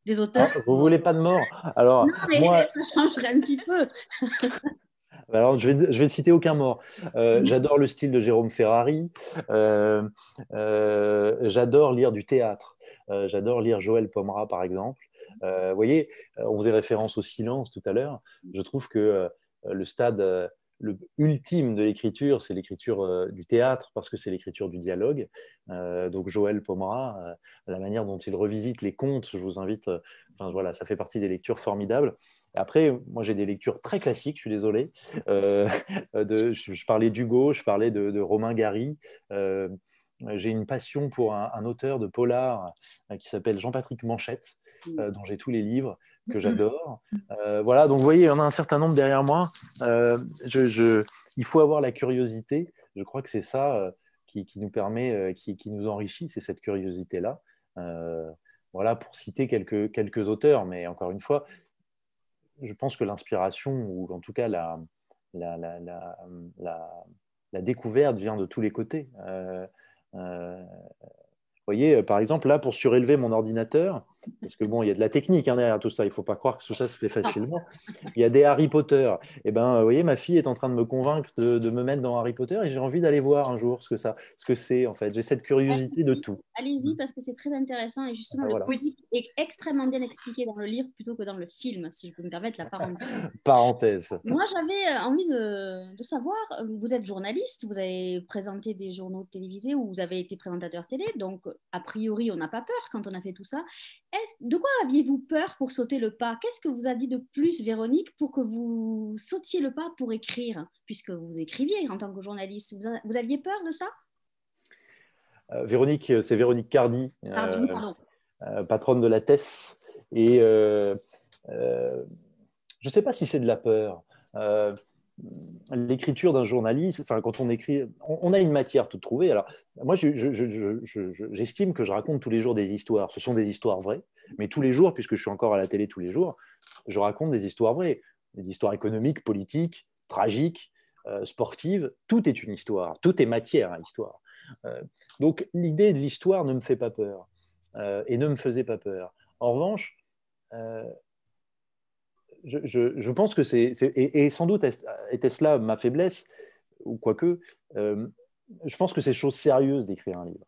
Des Ah, auteurs vous morts. voulez pas de mort? Alors, Non, mais moi, ça changerait un petit peu. alors, je vais ne citer aucun mort. J'adore le style de Jérôme Ferrari. Euh, j'adore lire du théâtre. J'adore lire Joël Pomera, par exemple. Vous voyez, on faisait référence au silence tout à l'heure. Je trouve que le stade ultime de l'écriture, c'est l'écriture du théâtre, parce que c'est l'écriture du dialogue. Donc Joël Pomera, la manière dont il revisite les contes, je vous invite, enfin voilà, ça fait partie des lectures formidables. Après, moi j'ai des lectures très classiques, je suis désolé. Euh, je parlais d'Hugo, je parlais de Romain Gary. Euh, j'ai une passion pour un auteur de polar qui s'appelle Jean-Patrick Manchette, dont j'ai tous les livres que j'adore. Voilà, donc vous voyez, il y en a un certain nombre derrière moi. Euh, il faut avoir la curiosité. Je crois que c'est ça qui nous permet, qui nous enrichit, c'est cette curiosité-là. Euh, voilà, pour citer quelques auteurs, mais encore une fois, je pense que l'inspiration, ou en tout cas la, la, la, la, la découverte vient de tous les côtés. Vous voyez, par exemple, là, pour surélever mon ordinateur, parce que bon, il y a de la technique hein, derrière tout ça, il ne faut pas croire que tout ça se fait facilement. Il y a des Harry Potter. Et ben, vous voyez, ma fille est en train de me convaincre de me mettre dans Harry Potter et j'ai envie d'aller voir un jour ce que c'est en fait. J'ai cette curiosité de tout. Allez-y, parce que c'est très intéressant et justement, Ben, le voilà. politique est extrêmement bien expliqué dans le livre plutôt que dans le film, si je peux me permettre la parenthèse. Parenthèse. Moi, j'avais envie de savoir, vous êtes journaliste, vous avez présenté des journaux télévisés ou vous avez été présentateur télé, donc a priori, on n'a pas peur quand on a fait tout ça. De quoi aviez-vous peur pour sauter le pas? Qu'est-ce que vous a dit de plus, Véronique, pour que vous sautiez le pas pour écrire, puisque vous écriviez en tant que journaliste? Vous aviez peur de ça? Véronique, c'est Véronique Cardi, Pardon. patronne de la TES. Et je ne sais pas si c'est de la peur. L'écriture d'un journaliste, enfin, quand on écrit, on a une matière toute trouvée. Alors, moi, j'estime que je raconte tous les jours des histoires. Ce sont des histoires vraies, mais tous les jours, puisque je suis encore à la télé tous les jours, je raconte des histoires vraies. Des histoires économiques, politiques, tragiques, sportives. Tout est une histoire. Tout est matière à l'histoire. Donc, l'idée de l'histoire ne me fait pas peur et ne me faisait pas peur. En revanche, je pense que et sans doute était-ce là ma faiblesse, ou quoique, je pense que c'est chose sérieuse d'écrire un livre.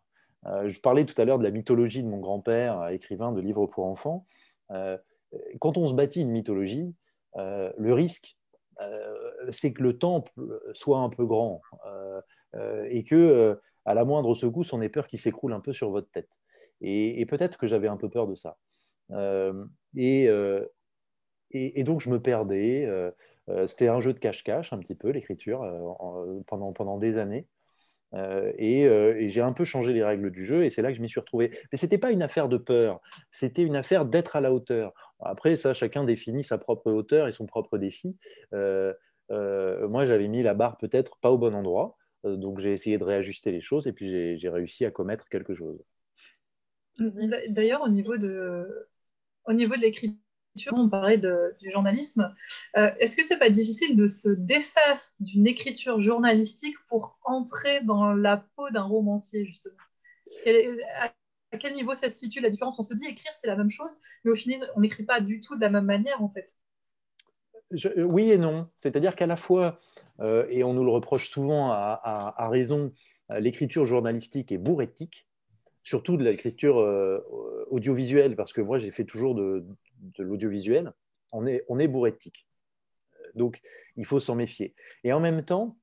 Je parlais tout à l'heure de la mythologie de mon grand-père, écrivain de livres pour enfants. Quand on se bâtit une mythologie, le risque, c'est que le temple soit un peu grand et que, à la moindre secousse, on ait peur qu'il s'écroule un peu sur votre tête. Et peut-être que j'avais un peu peur de ça. Et donc, je me perdais. C'était un jeu de cache-cache, un petit peu, l'écriture, pendant des années. Et j'ai un peu changé les règles du jeu, et c'est là que je m'y suis retrouvé. Mais ce n'était pas une affaire de peur, c'était une affaire d'être à la hauteur. Après, ça, chacun définit sa propre hauteur et son propre défi. Moi, j'avais mis la barre peut-être pas au bon endroit, donc j'ai essayé de réajuster les choses, et puis j'ai réussi à commettre quelque chose. D'ailleurs, au niveau de l'écriture, on parlait du journalisme. Est-ce que c'est pas difficile de se défaire d'une écriture journalistique pour entrer dans la peau d'un romancier, justement? À quel niveau ça se situe la différence? On se dit écrire, c'est la même chose, mais au final, on n'écrit pas du tout de la même manière, en fait. Oui et non. C'est-à-dire qu'à la fois, et on nous le reproche souvent à raison, l'écriture journalistique est bourrétique, surtout de l'écriture audiovisuelle, parce que moi j'ai fait toujours de l'audiovisuel. On est bourrétique. Donc il faut s'en méfier. Et en même temps,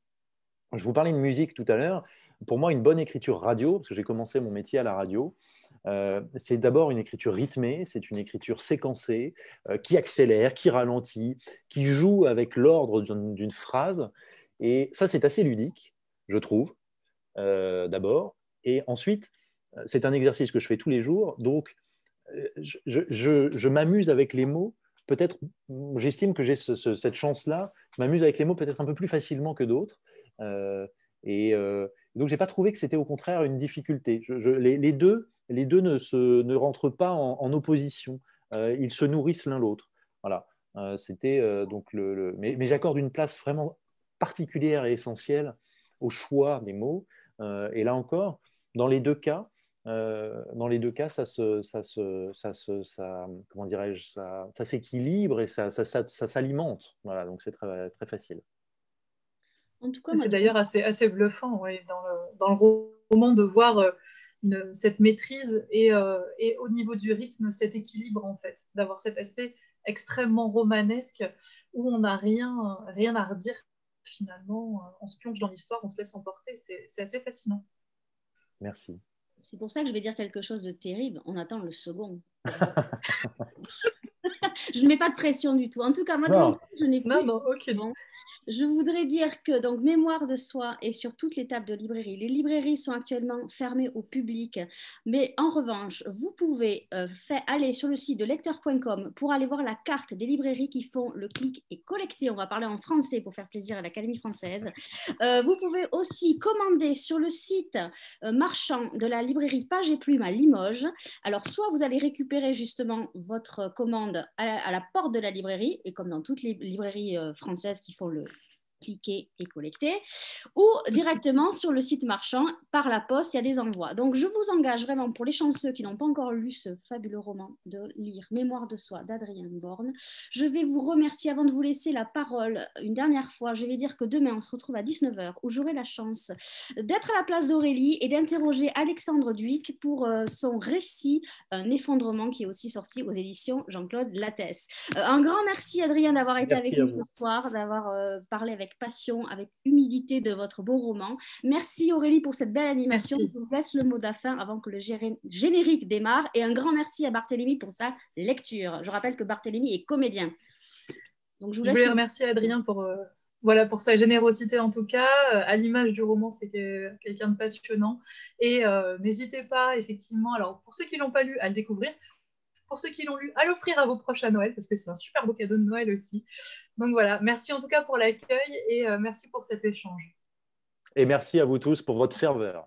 je vous parlais de musique tout à l'heure. Pour moi, une bonne écriture radio, parce que j'ai commencé mon métier à la radio, c'est d'abord une écriture rythmée, c'est une écriture séquencée, qui accélère, qui ralentit, qui joue avec l'ordre d'une phrase. Et ça, c'est assez ludique, je trouve, d'abord. Et ensuite, c'est un exercice que je fais tous les jours. Donc, je m'amuse avec les mots. Peut-être, j'estime que j'ai cette chance-là. Je m'amuse avec les mots peut-être un peu plus facilement que d'autres. Donc, je n'ai pas trouvé que c'était au contraire une difficulté. Les deux ne rentrent pas en opposition. Ils se nourrissent l'un l'autre. Voilà. C'était donc mais j'accorde une place vraiment particulière et essentielle au choix des mots. Et là encore, dans les deux cas, comment dirais-je, ça s'équilibre et ça s'alimente. Voilà, donc c'est très, très facile. En tout cas, C'est d'ailleurs assez bluffant, ouais, dans le roman de voir cette maîtrise et au niveau du rythme, cet équilibre, en fait, d'avoir cet aspect extrêmement romanesque où on n'a rien à redire finalement. On se plonge dans l'histoire, on se laisse emporter. C'est assez fascinant. Merci. C'est pour ça que je vais dire quelque chose de terrible. On attend le second. Je ne mets pas de pression du tout. En tout cas, moi, je n'ai plus. Non, je voudrais dire que donc Mémoire de soi est sur toutes les tables de librairie. Les librairies sont actuellement fermées au public, mais en revanche, vous pouvez aller sur le site de lecteur.com pour aller voir la carte des librairies qui font le clic et collecter. On va parler en français pour faire plaisir à l'Académie française. Vous pouvez aussi commander sur le site marchand de la librairie Page et Plume à Limoges. Alors, soit vous allez récupérer justement votre commande à la porte de la librairie, et comme dans toutes les librairies françaises qui cliquer et collecter, ou directement sur le site marchand, par la poste, il y a des envois. Donc, je vous engage vraiment, pour les chanceux qui n'ont pas encore lu ce fabuleux roman, de lire Mémoire de soi d'Adrien Borne. Je vais vous remercier avant de vous laisser la parole une dernière fois. Je vais dire que demain, on se retrouve à 19h, où j'aurai la chance d'être à la place d'Aurélie et d'interroger Alexandre Duic pour son récit, Un effondrement, qui est aussi sorti aux éditions Jean-Claude Lattès. Un grand merci, Adrien, d'avoir été avec nous ce soir, d'avoir parlé avec passion, avec humilité de votre beau roman. Merci, Aurélie, pour cette belle animation. Merci. Je vous laisse le mot de la fin avant que le générique démarre. Et un grand merci à Barthélémy pour sa lecture. Je rappelle que Barthélémy est comédien. Donc, je voulais remercier Adrien pour sa générosité en tout cas. À l'image du roman, c'est quelqu'un de passionnant. Et n'hésitez pas, effectivement, alors pour ceux qui ne l'ont pas lu, à le découvrir. Pour ceux qui l'ont lu, à l'offrir à vos proches à Noël, parce que c'est un super beau cadeau de Noël aussi. Donc voilà, merci en tout cas pour l'accueil et merci pour cet échange. Et merci à vous tous pour votre ferveur.